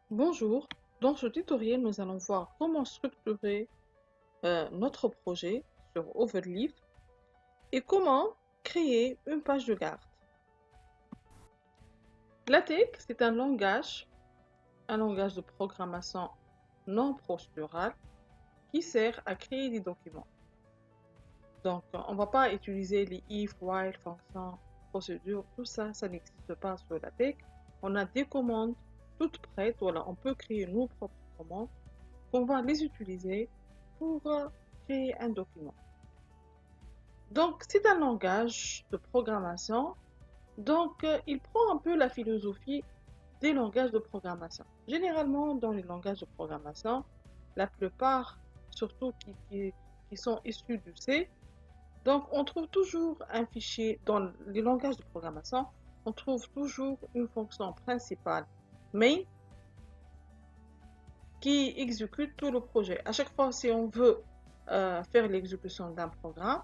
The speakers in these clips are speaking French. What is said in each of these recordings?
Bonjour, dans ce tutoriel, nous allons voir comment structurer notre projet sur Overleaf et comment créer une page de garde. LaTeX, c'est un langage de programmation non procédural qui sert à créer des documents. Donc, on ne va pas utiliser les if, while, fonctions, procédures, tout ça, ça n'existe pas sur LaTeX. On a des commandes toutes prêtes, voilà, on peut créer nos propres commandes qu'on va les utiliser pour créer un document. Donc, c'est un langage de programmation. Donc, il prend un peu la philosophie des langages de programmation. Généralement, dans les langages de programmation, la plupart, surtout qui sont issus du C, donc on trouve toujours un fichier dans les langages de programmation, on trouve toujours une fonction principale main qui exécute tout le projet. À chaque fois, si on veut faire l'exécution d'un programme,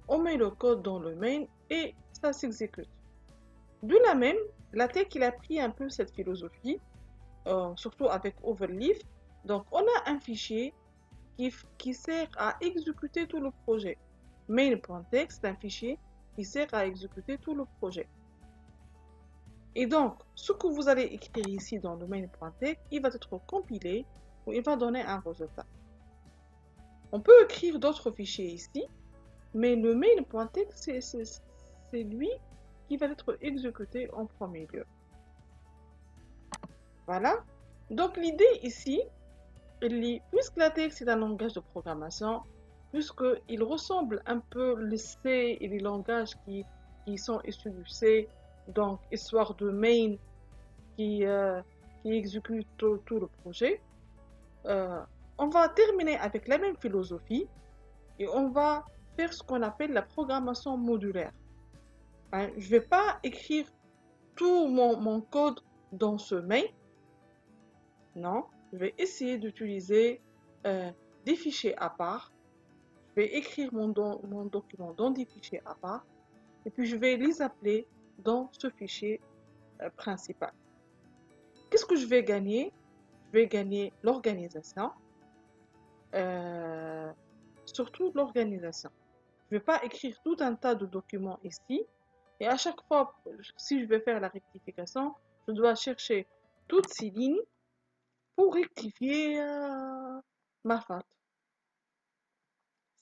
on met le code dans le main et ça s'exécute. De la même, LaTeX il a pris un peu cette philosophie, surtout avec Overleaf. Donc, on a un fichier qui sert à exécuter tout le projet. Main.txt, c'est un fichier qui sert à exécuter tout le projet. Et donc, ce que vous allez écrire ici dans le main.txt, il va être compilé ou il va donner un résultat. On peut écrire d'autres fichiers ici, mais le main.txt, c'est lui qui va être exécuté en premier lieu. Voilà. Donc, l'idée ici, puisque LaTeX est un langage de programmation, puisqu'il ressemble un peu le C et les langages qui sont issus du C, donc histoire de main qui, euh, qui exécute tout le projet, euh, on va terminer avec la même philosophie et on va faire ce qu'on appelle la programmation modulaire. Hein, je ne vais pas écrire tout mon code dans ce main, non, je vais essayer d'utiliser des fichiers à part. Je vais écrire mon document dans des fichiers à part et puis je vais les appeler dans ce fichier principal. Qu'est-ce que je vais gagner? Je vais gagner l'organisation, euh, surtout l'organisation. Je ne vais pas écrire tout un tas de documents ici et à chaque fois, si je vais faire la rectification, je dois chercher toutes ces lignes pour rectifier ma faute.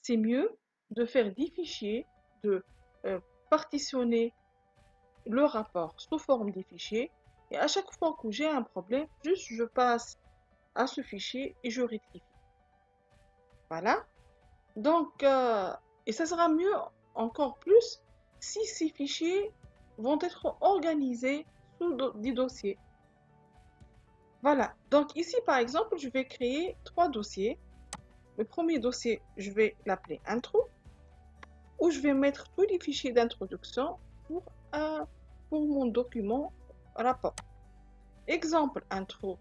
C'est mieux de faire des fichiers, de euh, partitionner le rapport sous forme des fichiers et à chaque fois que j'ai un problème, juste je passe à ce fichier et je rectifie. Voilà. Donc, et ça sera mieux encore plus si ces fichiers vont être organisés sous des dossiers. Voilà. Donc ici, par exemple, je vais créer 3 dossiers. Le premier dossier, je vais l'appeler intro, où je vais mettre tous les fichiers d'introduction pour mon document rapport. Exemple intro,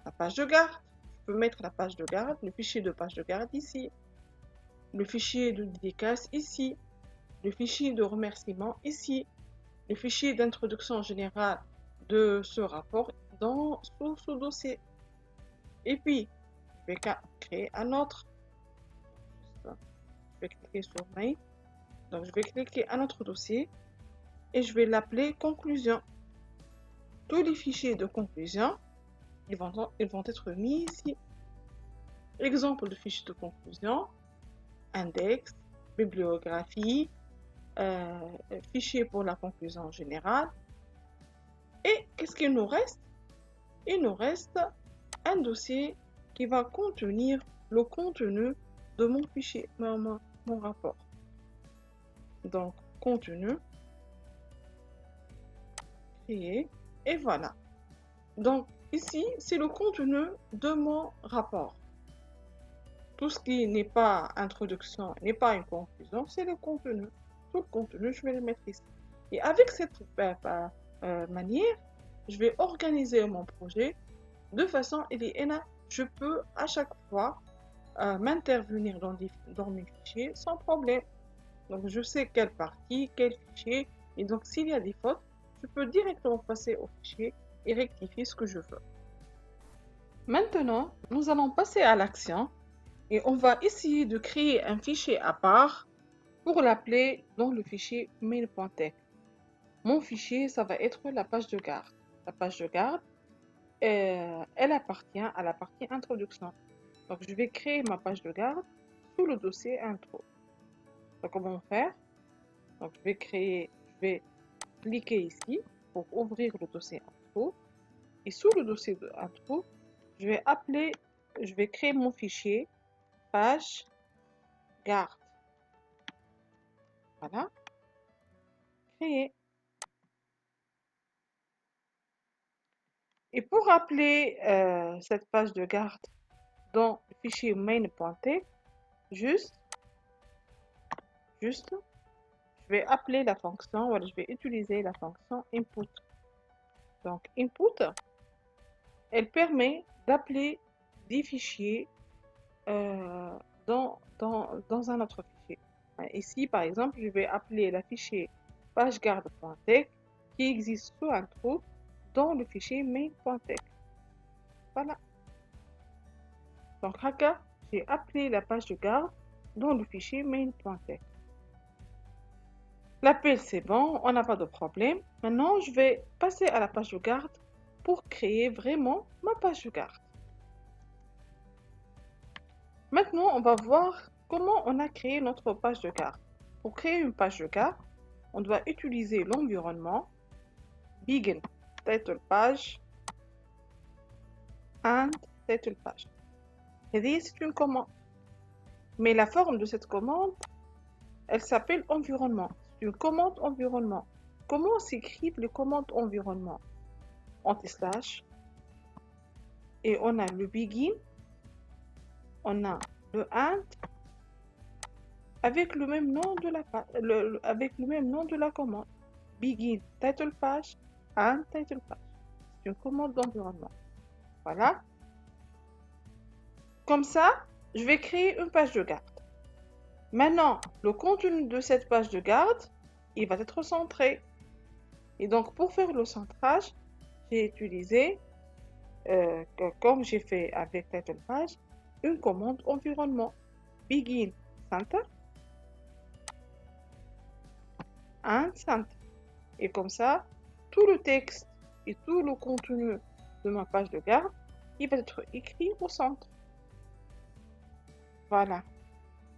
la page de garde. Je peux mettre la page de garde, le fichier de page de garde ici, le fichier de dédicace ici, le fichier de remerciement ici, le fichier d'introduction générale de ce rapport sous ce dossier. Et puis, je vais créer un autre. Je vais cliquer sur Main. Donc, je vais cliquer un autre dossier et je vais l'appeler conclusion. Tous les fichiers de conclusion, ils vont être mis ici. Exemple de fichier de conclusion, index, bibliographie, fichier pour la conclusion générale. Et qu'est-ce qu'il nous reste? Il nous reste un dossier qui va contenir le contenu de mon fichier, mon rapport. Donc, contenu, créer, et voilà. Donc, ici, c'est le contenu de mon rapport. Tout ce qui n'est pas introduction, n'est pas une conclusion, c'est le contenu. Tout le contenu, je vais le mettre ici. Et avec cette manière, je vais organiser mon projet de façon, je peux à chaque fois m'intervenir dans mes fichiers sans problème. Donc, je sais quelle partie, quel fichier. Et donc, s'il y a des fautes, je peux directement passer au fichier et rectifier ce que je veux. Maintenant, nous allons passer à l'action et on va essayer de créer un fichier à part pour l'appeler dans le fichier mail.txt. Mon fichier, ça va être la page de garde. La page de garde, elle appartient à la partie introduction. Donc, je vais créer ma page de garde sous le dossier intro. Donc, comment faire? Donc, je vais cliquer ici pour ouvrir le dossier intro. Et sous le dossier de intro, je vais créer mon fichier page garde. Voilà, créer. Et pour appeler cette page de garde dans le fichier main.txt, juste, je vais appeler la fonction, voilà, je vais utiliser la fonction input. Donc input, elle permet d'appeler des fichiers dans un autre fichier. Ici, par exemple, je vais appeler le fichier pagegarde.txt qui existe sous intro dans le fichier main.txt. Voilà. Donc, Haka, j'ai appelé la page de garde dans le fichier main.txt. L'appel, c'est bon, on n'a pas de problème. Maintenant, je vais passer à la page de garde pour créer vraiment ma page de garde. Maintenant, on va voir comment on a créé notre page de garde. Pour créer une page de garde, on doit utiliser l'environnement begin title page and title page. Et c'est une commande. Mais la forme de cette commande, elle s'appelle environnement. C'est une commande environnement. Comment s'écrivent les commandes environnement? Anti-slash. Et on a le begin, on a le and avec le même nom de la commande. Begin title page and title page. C'est une commande d'environnement. Voilà. Comme ça, je vais créer une page de garde. Maintenant, le contenu de cette page de garde, il va être centré. Et donc, pour faire le centrage, j'ai utilisé, comme j'ai fait avec title page, une commande environnement. Begin center and center. Et comme ça, tout le texte et tout le contenu de ma page de garde, il va être écrit au centre. Voilà.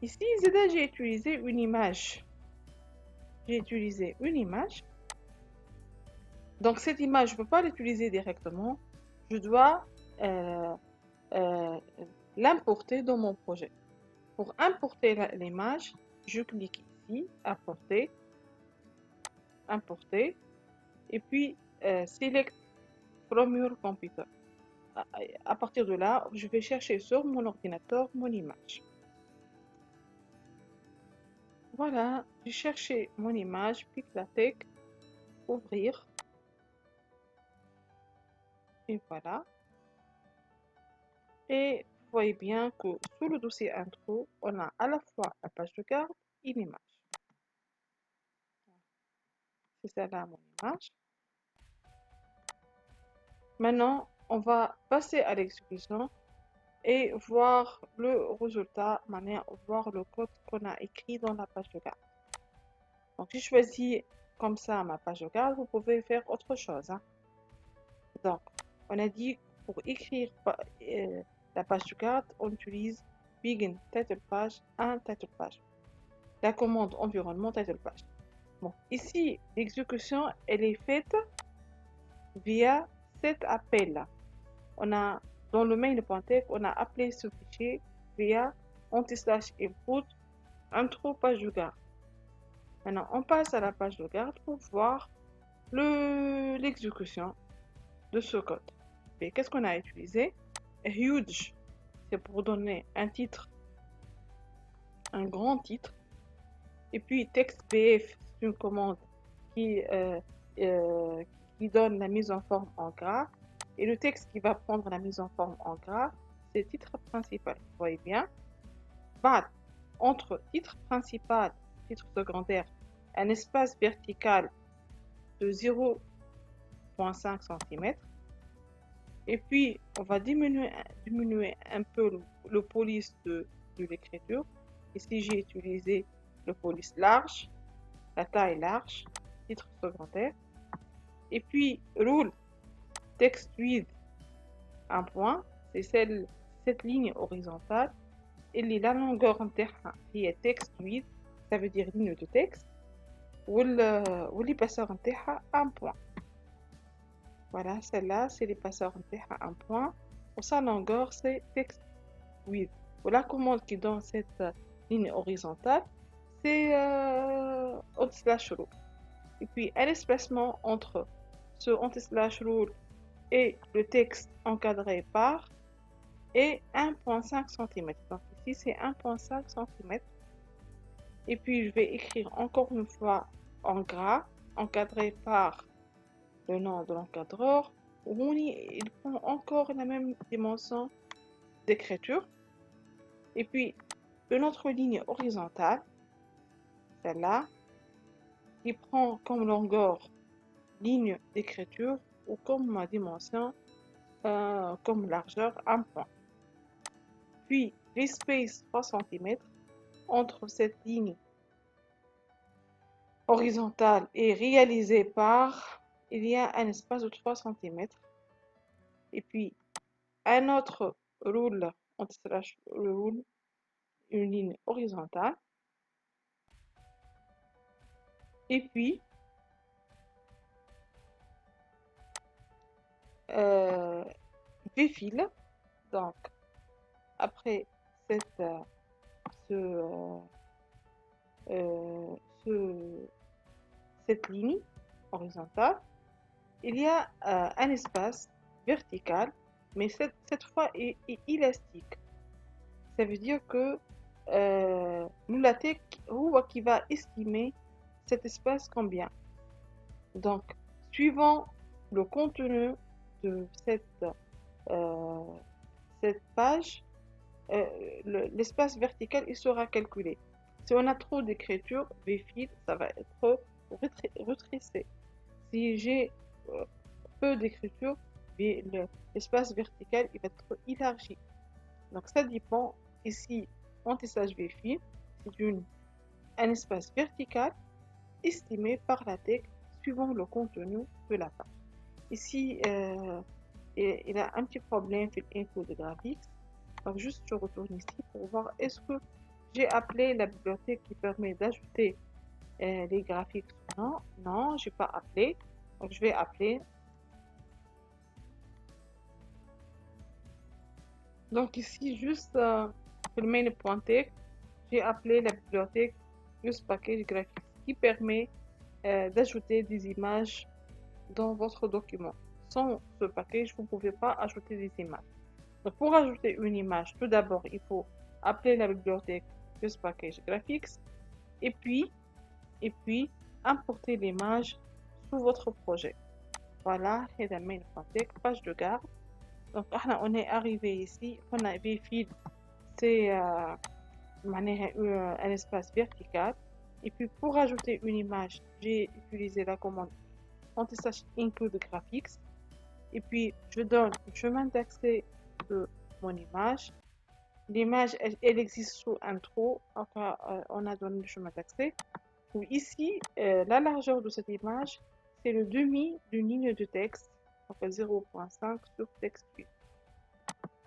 Ici, j'ai utilisé une image. Donc, cette image, je ne peux pas l'utiliser directement. Je dois l'importer dans mon projet. Pour importer l'image, je clique ici, importer, et puis select from your computer. À partir de là, je vais chercher sur mon ordinateur mon image. Voilà, j'ai cherché mon image, Piclatech, ouvrir. Et voilà. Et vous voyez bien que sous le dossier intro, on a à la fois la page de garde et l'image. C'est celle-là mon image. Maintenant, on va passer à l'exécution et voir le résultat, voir le code qu'on a écrit dans la page de garde. Donc, j'ai choisi comme ça ma page de garde. Vous pouvez faire autre chose. Donc, on a dit pour écrire la page de garde, on utilise begin title page and title page. La commande environnement title page. Bon, ici, l'exécution, elle est faite via cet appel. On a, dans le main.txt, on a appelé ce fichier via anti/input intro page de garde. Maintenant, on passe à la page de garde pour voir l'exécution de ce code. Et qu'est-ce qu'on a utilisé? Huge, c'est pour donner un titre, un grand titre. Et puis textbf, c'est une commande qui donne la mise en forme en gras. Et le texte qui va prendre la mise en forme en gras, c'est le titre principal. Vous voyez bien. Entre titre principal et titre secondaire, un espace vertical de 0,5 cm. Et puis, on va diminuer un peu le police de l'écriture. Ici, j'ai utilisé le police large, la taille large, titre secondaire. Et puis, rule text width, un point, c'est cette ligne horizontale. Et la longueur interne qui est text width, ça veut dire ligne de texte. والإباsseur نتاعها un point. Voilà, celle-là, c'est l'épaisseur نتاعها un point. Pour sa longueur, c'est text width. La commande qui donne cette ligne horizontale, c'est anti-slash rule. Et puis, un espacement entre ce anti-slash rule et le texte encadré par est 1,5 cm. Donc ici, c'est 1,5 cm. Et puis, je vais écrire encore une fois en gras, encadré par le nom de l'encadreur. Il prend encore la même dimension d'écriture. Et puis, une autre ligne horizontale, celle-là, qui prend comme longueur ligne d'écriture ou comme dimension, comme largeur, un point. Puis, l'espace 3 cm entre cette ligne horizontale est réalisé par, il y a un espace de 3 cm. Et puis, un autre rule, anti-slash rule, une ligne horizontale. Et puis, V-fil. Donc, après cette, cette ligne horizontale, il y a un espace vertical, mais cette fois est élastique. Ça veut dire que Moulatek qui va estimer cet espace combien. Donc, suivant le contenu de cette page, l'espace vertical il sera calculé. Si on a trop d'écriture, V-fil, ça va être retrécé. Si j'ai peu d'écriture, l'espace vertical il va être élargi. Donc ça dépend. Ici, anti-slash V-fil, c'est un espace vertical estimé par la tech suivant le contenu de la page. Ici, il a un petit problème sur l'info de graphics. Donc juste je retourne ici pour voir est-ce que j'ai appelé la bibliothèque qui permet d'ajouter les graphiques. Non, j'ai pas appelé. Donc je vais appeler. Donc ici juste sur le main.tech, j'ai appelé la bibliothèque Use Package Graphics qui permet d'ajouter des images dans votre document. Sans ce package, vous ne pouvez pas ajouter des images. Donc pour ajouter une image, tout d'abord, il faut appeler la bibliothèque Use Package Graphics et puis importer l'image sous votre projet. Voilà, et la main.tech, page de garde. Donc on est arrivé ici, on a V-fil, c'est un espace vertical. Et puis pour ajouter une image, j'ai utilisé la commande anti-slash include graphics. Et puis je donne le chemin d'accès de mon image. L'image, elle existe sous intro. Enfin, on a donné le chemin d'accès. Ici, la largeur de cette image, c'est le demi d'une ligne de texte, donc 0,5 sur texte 8.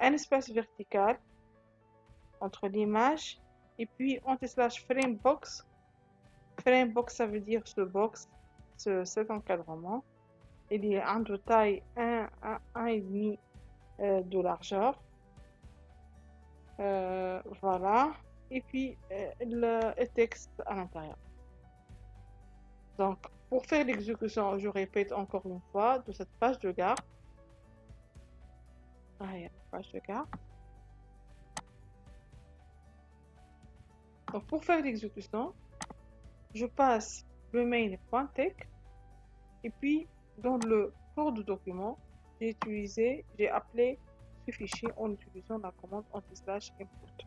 Un espace vertical entre l'image et puis anti-slash framebox. Framebox, ça veut dire ce box, cet encadrement. Il est de taille 1,5 de largeur. Voilà. Et puis le texte à l'intérieur. Donc, pour faire l'exécution, je répète encore une fois de cette page de garde. Page de garde. Donc, pour faire l'exécution, je passe le main.tech et puis dans le corps du document, j'ai appelé ce fichier en utilisant la commande anti-slash input.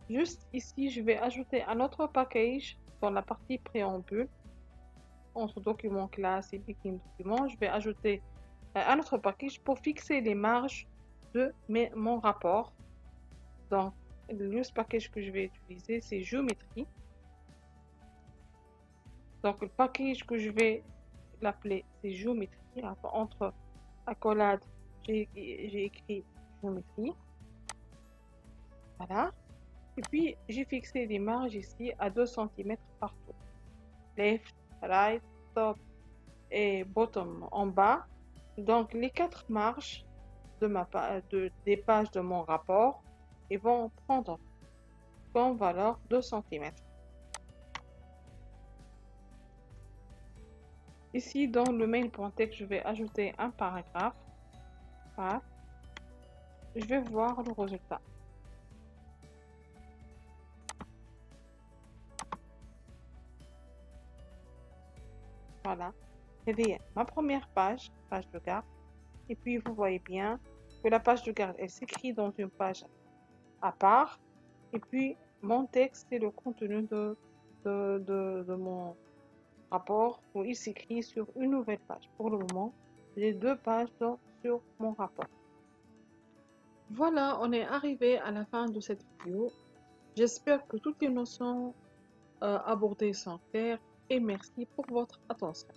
Juste ici, je vais ajouter un autre package dans la partie préambule entre document classe et begin document. Je vais ajouter un autre package pour fixer les marges de mon rapport. Donc, le use package que je vais utiliser, c'est géométrie. Donc, le package que je vais l'appeler, c'est géométrie. Enfin, entre accolade, j'ai écrit géométrie. Voilà. Et puis, j'ai fixé les marges ici à 2 cm partout. Left, right, top et bottom en bas. Donc, les 4 marges des pages de mon rapport, ils vont prendre comme valeur 2 cm. Ici, dans le main.text, je vais ajouter un paragraphe. Voilà. Je vais voir le résultat. Voilà. C'est ma première page de garde. Et puis, vous voyez bien que la page de garde, elle s'écrit dans une page à part. Et puis, mon texte, c'est le contenu de mon rapport où il s'écrit sur une nouvelle page. Pour le moment, j'ai 2 pages sur mon rapport. Voilà, on est arrivé à la fin de cette vidéo. J'espère que toutes les notions abordées sont claires et merci pour votre attention.